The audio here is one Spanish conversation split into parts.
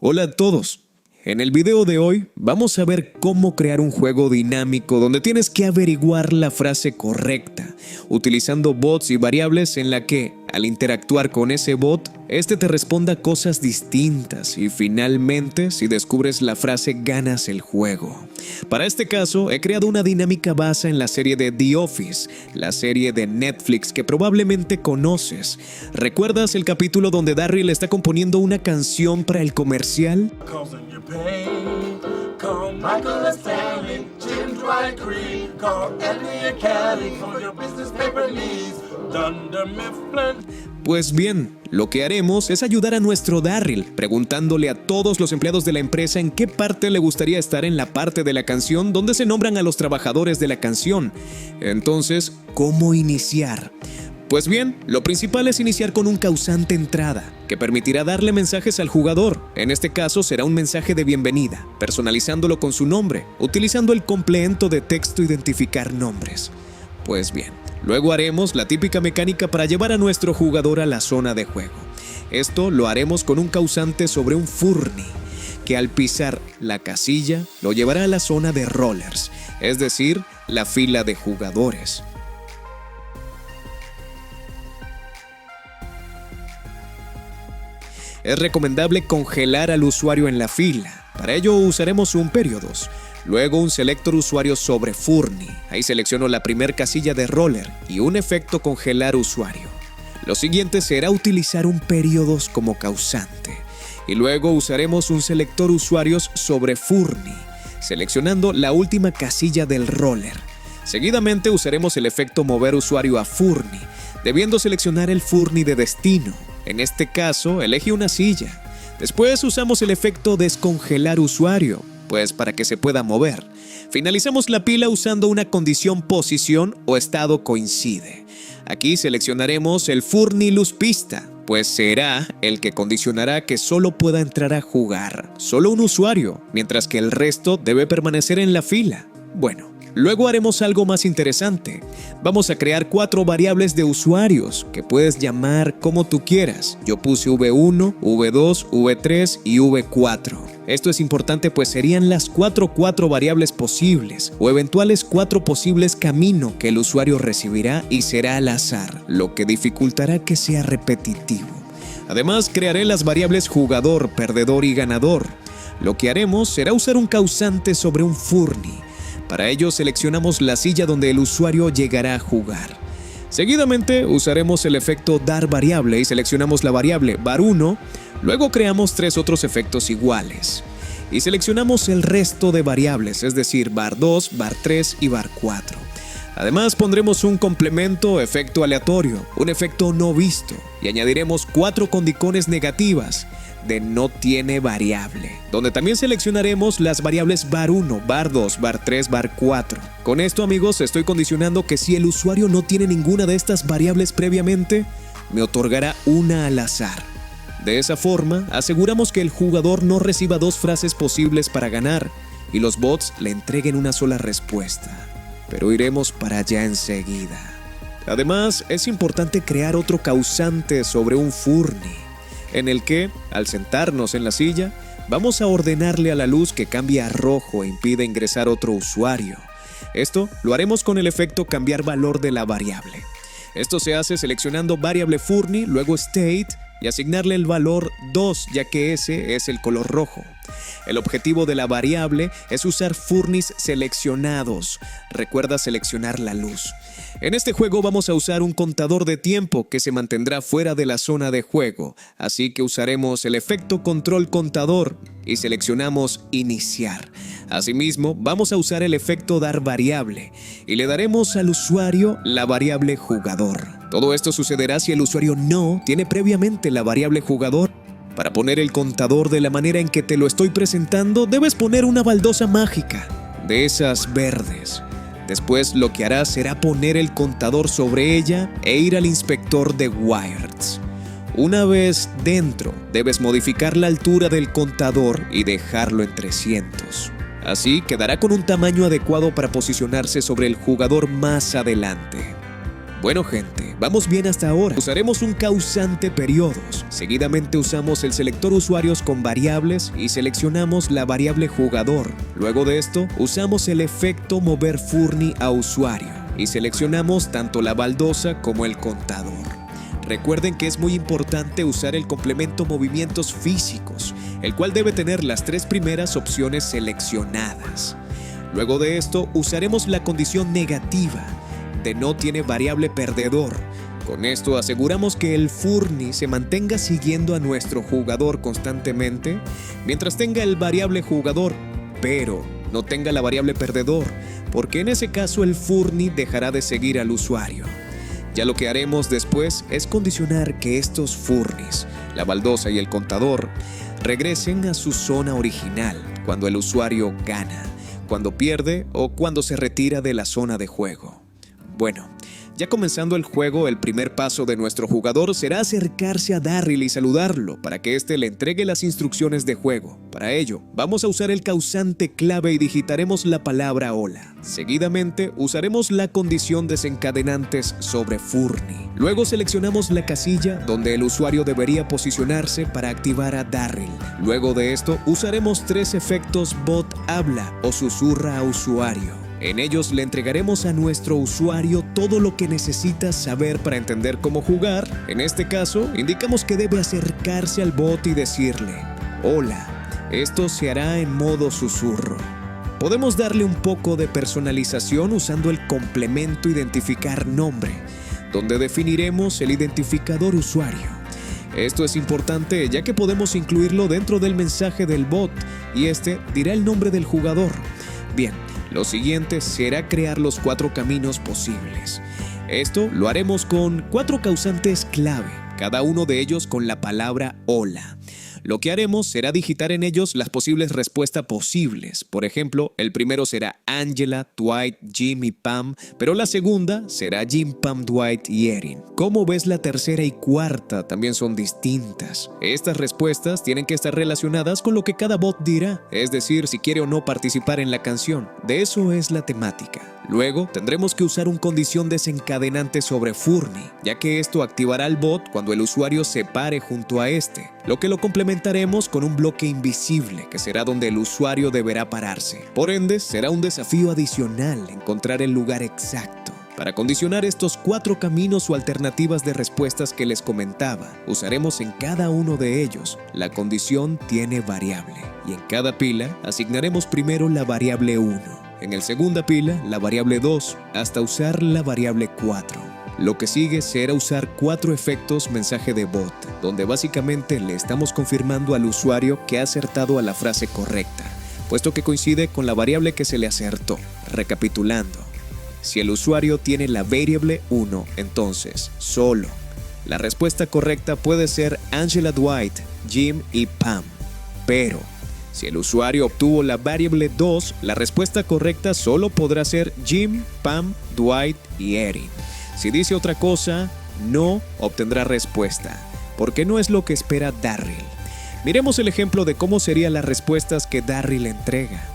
Hola a todos. En el video de hoy vamos a ver cómo crear un juego dinámico donde tienes que averiguar la frase correcta, utilizando bots y variables en la que, al interactuar con ese bot, este te responda cosas distintas y finalmente, si descubres la frase, ganas el juego. Para este caso, he creado una dinámica basada en la serie de The Office, la serie de Netflix que probablemente conoces. ¿Recuerdas el capítulo donde Darryl está componiendo una canción para el comercial? Pues bien, lo que haremos es ayudar a nuestro Darryl, preguntándole a todos los empleados de la empresa en qué parte le gustaría estar en la parte de la canción donde se nombran a los trabajadores de la canción. Entonces, ¿cómo iniciar? Pues bien, lo principal es iniciar con un causante entrada, que permitirá darle mensajes al jugador. En este caso será un mensaje de bienvenida, personalizándolo con su nombre, utilizando el complemento de texto identificar nombres. Pues bien, luego haremos la típica mecánica para llevar a nuestro jugador a la zona de juego. Esto lo haremos con un causante sobre un furni, que al pisar la casilla lo llevará a la zona de rollers, es decir, la fila de jugadores. Es recomendable congelar al usuario en la fila. Para ello usaremos un periodos. Luego un selector usuario sobre furni. Ahí selecciono la primer casilla de roller y un efecto congelar usuario. Lo siguiente será utilizar un periodos como causante. Y luego usaremos un selector usuarios sobre furni, seleccionando la última casilla del roller. Seguidamente usaremos el efecto mover usuario a furni, debiendo seleccionar el furni de destino. En este caso, elegí una silla. Después usamos el efecto descongelar usuario, pues para que se pueda mover. Finalizamos la pila usando una condición posición o estado coincide. Aquí seleccionaremos el furni luz pista, pues será el que condicionará que solo pueda entrar a jugar solo un usuario, mientras que el resto debe permanecer en la fila. Bueno, luego haremos algo más interesante. Vamos a crear 4 variables de usuarios que puedes llamar como tú quieras. Yo puse V1, V2, V3 y V4. Esto es importante pues serían las 4 variables posibles o eventuales 4 posibles caminos que el usuario recibirá y será al azar, lo que dificultará que sea repetitivo. Además, crearé las variables jugador, perdedor y ganador. Lo que haremos será usar un causante sobre un furni. Para ello seleccionamos la silla donde el usuario llegará a jugar. Seguidamente usaremos el efecto dar variable y seleccionamos la variable var1, luego creamos 3 otros efectos iguales. Y seleccionamos el resto de variables, es decir, var2, var3 y var4. Además pondremos un complemento efecto aleatorio, un efecto no visto, y añadiremos 4 condiciones negativas de no tiene variable, donde también seleccionaremos las variables var1, var2, var3, var4. Con esto, amigos, estoy condicionando que si el usuario no tiene ninguna de estas variables previamente, me otorgará una al azar. De esa forma, aseguramos que el jugador no reciba 2 frases posibles para ganar y los bots le entreguen una sola respuesta. Pero iremos para allá enseguida. Además, es importante crear otro causante sobre un furni, en el que, al sentarnos en la silla, vamos a ordenarle a la luz que cambie a rojo e impida ingresar otro usuario. Esto lo haremos con el efecto cambiar valor de la variable. Esto se hace seleccionando variable furni, luego state y asignarle el valor 2, ya que ese es el color rojo. El objetivo de la variable es usar furnis seleccionados. Recuerda seleccionar la luz. En este juego vamos a usar un contador de tiempo que se mantendrá fuera de la zona de juego, así que usaremos el efecto control contador y seleccionamos iniciar. Asimismo, vamos a usar el efecto dar variable y le daremos al usuario la variable jugador. Todo esto sucederá si el usuario no tiene previamente la variable jugador. Para poner el contador de la manera en que te lo estoy presentando, debes poner una baldosa mágica, de esas verdes. Después lo que harás será poner el contador sobre ella e ir al inspector de wires. Una vez dentro, debes modificar la altura del contador y dejarlo en 300. Así quedará con un tamaño adecuado para posicionarse sobre el jugador más adelante. Bueno gente, vamos bien hasta ahora. Usaremos un causante periodos. Seguidamente usamos el selector usuarios con variables y seleccionamos la variable jugador. Luego de esto, usamos el efecto mover Furny a usuario y seleccionamos tanto la baldosa como el contador. Recuerden que es muy importante usar el complemento movimientos físicos, el cual debe tener las 3 primeras opciones seleccionadas. Luego de esto, usaremos la condición negativa de no tiene variable perdedor. Con esto aseguramos que el Furny se mantenga siguiendo a nuestro jugador constantemente mientras tenga el variable jugador, pero no tenga la variable perdedor, porque en ese caso el Furny dejará de seguir al usuario. Ya lo que haremos después es condicionar que estos Furnys, la baldosa y el contador, regresen a su zona original cuando el usuario gana, cuando pierde o cuando se retira de la zona de juego. Bueno, ya comenzando el juego, el primer paso de nuestro jugador será acercarse a Darryl y saludarlo para que éste le entregue las instrucciones de juego. Para ello, vamos a usar el causante clave y digitaremos la palabra hola. Seguidamente, usaremos la condición desencadenantes sobre Furny. Luego seleccionamos la casilla donde el usuario debería posicionarse para activar a Darryl. Luego de esto, usaremos 3 efectos bot habla o susurra a usuario. En ellos le entregaremos a nuestro usuario todo lo que necesita saber para entender cómo jugar. En este caso, indicamos que debe acercarse al bot y decirle hola. Esto se hará en modo susurro. Podemos darle un poco de personalización usando el complemento identificar nombre, donde definiremos el identificador usuario. Esto es importante ya que podemos incluirlo dentro del mensaje del bot y este dirá el nombre del jugador. Bien, lo siguiente será crear los 4 caminos posibles. Esto lo haremos con 4 causantes clave, cada uno de ellos con la palabra hola. Lo que haremos será digitar en ellos las posibles respuestas posibles. Por ejemplo, el primero será Angela, Dwight, Jim y Pam, pero la segunda será Jim, Pam, Dwight y Erin. Como ves, la tercera y cuarta también son distintas. Estas respuestas tienen que estar relacionadas con lo que cada bot dirá, es decir, si quiere o no participar en la canción. De eso es la temática. Luego, tendremos que usar un condición desencadenante sobre Furny, ya que esto activará al bot cuando el usuario se pare junto a este, lo que lo complementaremos con un bloque invisible, que será donde el usuario deberá pararse. Por ende, será un desafío adicional encontrar el lugar exacto. Para condicionar estos 4 caminos o alternativas de respuestas que les comentaba, usaremos en cada uno de ellos la condición tiene variable, y en cada pila asignaremos primero la variable 1. En el segunda pila, la variable 2, hasta usar la variable 4. Lo que sigue será usar 4 efectos mensaje de bot, donde básicamente le estamos confirmando al usuario que ha acertado a la frase correcta, puesto que coincide con la variable que se le acertó. Recapitulando, si el usuario tiene la variable 1, entonces solo la respuesta correcta puede ser Angela, Dwight, Jim y Pam, pero si el usuario obtuvo la variable 2, la respuesta correcta solo podrá ser Jim, Pam, Dwight y Erin. Si dice otra cosa, no obtendrá respuesta, porque no es lo que espera Darryl. Miremos el ejemplo de cómo serían las respuestas que Darryl entrega.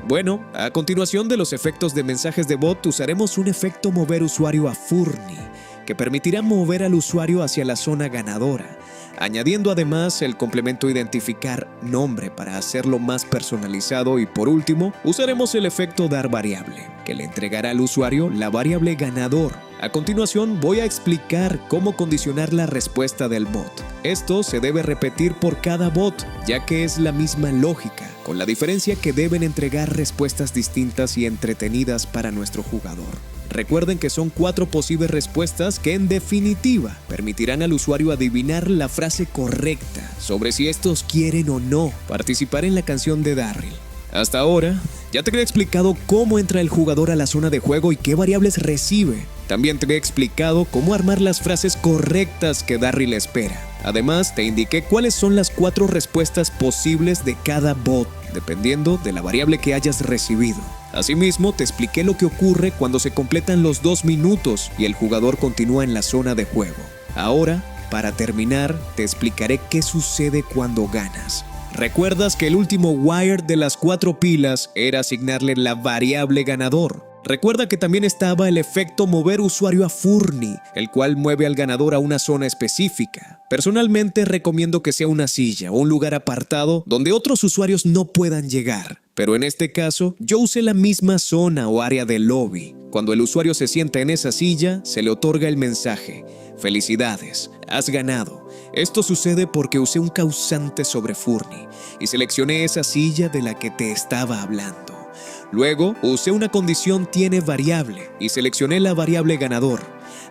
Bueno, a continuación de los efectos de mensajes de bot usaremos un efecto mover usuario a Furny, que permitirá mover al usuario hacia la zona ganadora, añadiendo además el complemento identificar nombre para hacerlo más personalizado y por último usaremos el efecto dar variable, que le entregará al usuario la variable ganador. A continuación voy a explicar cómo condicionar la respuesta del bot. Esto se debe repetir por cada bot, ya que es la misma lógica, con la diferencia que deben entregar respuestas distintas y entretenidas para nuestro jugador. Recuerden que son 4 posibles respuestas que en definitiva permitirán al usuario adivinar la frase correcta sobre si estos quieren o no participar en la canción de Darryl. Hasta ahora, ya te he explicado cómo entra el jugador a la zona de juego y qué variables recibe. También te he explicado cómo armar las frases correctas que Darryl espera. Además, te indiqué cuáles son las 4 respuestas posibles de cada bot, dependiendo de la variable que hayas recibido. Asimismo, te expliqué lo que ocurre cuando se completan los 2 minutos y el jugador continúa en la zona de juego. Ahora, para terminar, te explicaré qué sucede cuando ganas. ¿Recuerdas que el último wire de las 4 pilas era asignarle la variable ganador? Recuerda que también estaba el efecto mover usuario a Furny, el cual mueve al ganador a una zona específica. Personalmente recomiendo que sea una silla o un lugar apartado donde otros usuarios no puedan llegar. Pero en este caso, yo usé la misma zona o área del lobby. Cuando el usuario se sienta en esa silla, se le otorga el mensaje: "Felicidades, has ganado". Esto sucede porque usé un causante sobre Furny y seleccioné esa silla de la que te estaba hablando. Luego, usé una condición tiene variable y seleccioné la variable ganador.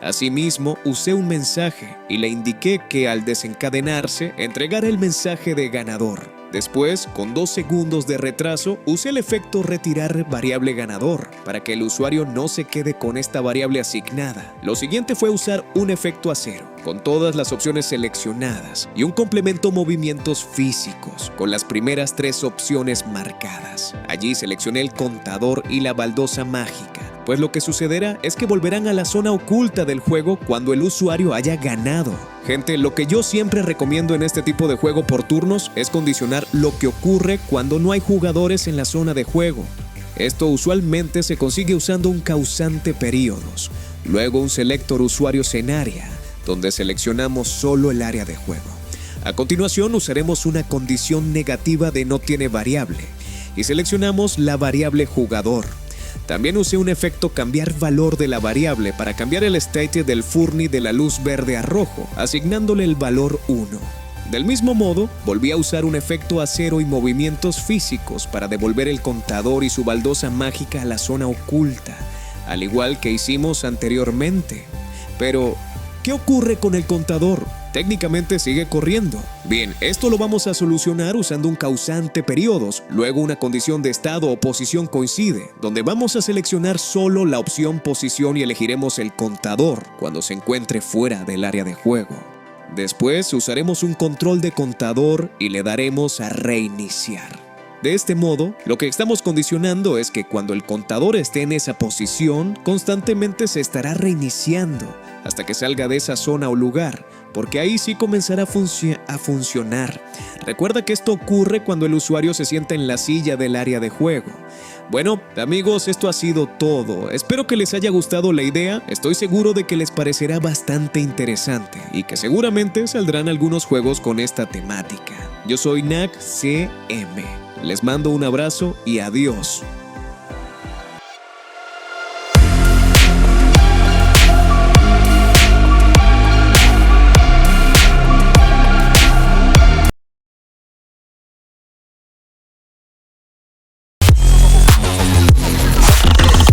Asimismo, usé un mensaje y le indiqué que al desencadenarse, entregara el mensaje de ganador. Después, con 2 segundos de retraso, usé el efecto retirar variable ganador para que el usuario no se quede con esta variable asignada. Lo siguiente fue usar un efecto acero, con todas las opciones seleccionadas, y un complemento movimientos físicos, con las primeras 3 opciones marcadas. Allí seleccioné el contador y la baldosa mágica, pues lo que sucederá es que volverán a la zona oculta del juego cuando el usuario haya ganado. Gente, lo que yo siempre recomiendo en este tipo de juego por turnos es condicionar lo que ocurre cuando no hay jugadores en la zona de juego. Esto usualmente se consigue usando un causante periodos, luego un selector usuarios en área, donde seleccionamos solo el área de juego. A continuación usaremos una condición negativa de no tiene variable y seleccionamos la variable jugador. También usé un efecto cambiar valor de la variable para cambiar el state del Furny de la luz verde a rojo, asignándole el valor 1. Del mismo modo, volví a usar un efecto acero y movimientos físicos para devolver el contador y su baldosa mágica a la zona oculta, al igual que hicimos anteriormente. Pero, ¿qué ocurre con el contador? Técnicamente sigue corriendo. Bien, esto lo vamos a solucionar usando un causante periodos, luego una condición de estado o posición coincide, donde vamos a seleccionar solo la opción posición y elegiremos el contador cuando se encuentre fuera del área de juego. Después usaremos un control de contador y le daremos a reiniciar. De este modo, lo que estamos condicionando es que cuando el contador esté en esa posición, constantemente se estará reiniciando hasta que salga de esa zona o lugar, porque ahí sí comenzará a funcionar. Recuerda que esto ocurre cuando el usuario se sienta en la silla del área de juego. Bueno, amigos, esto ha sido todo. Espero que les haya gustado la idea. Estoy seguro de que les parecerá bastante interesante y que seguramente saldrán algunos juegos con esta temática. Yo soy NAC CM. Les mando un abrazo y adiós.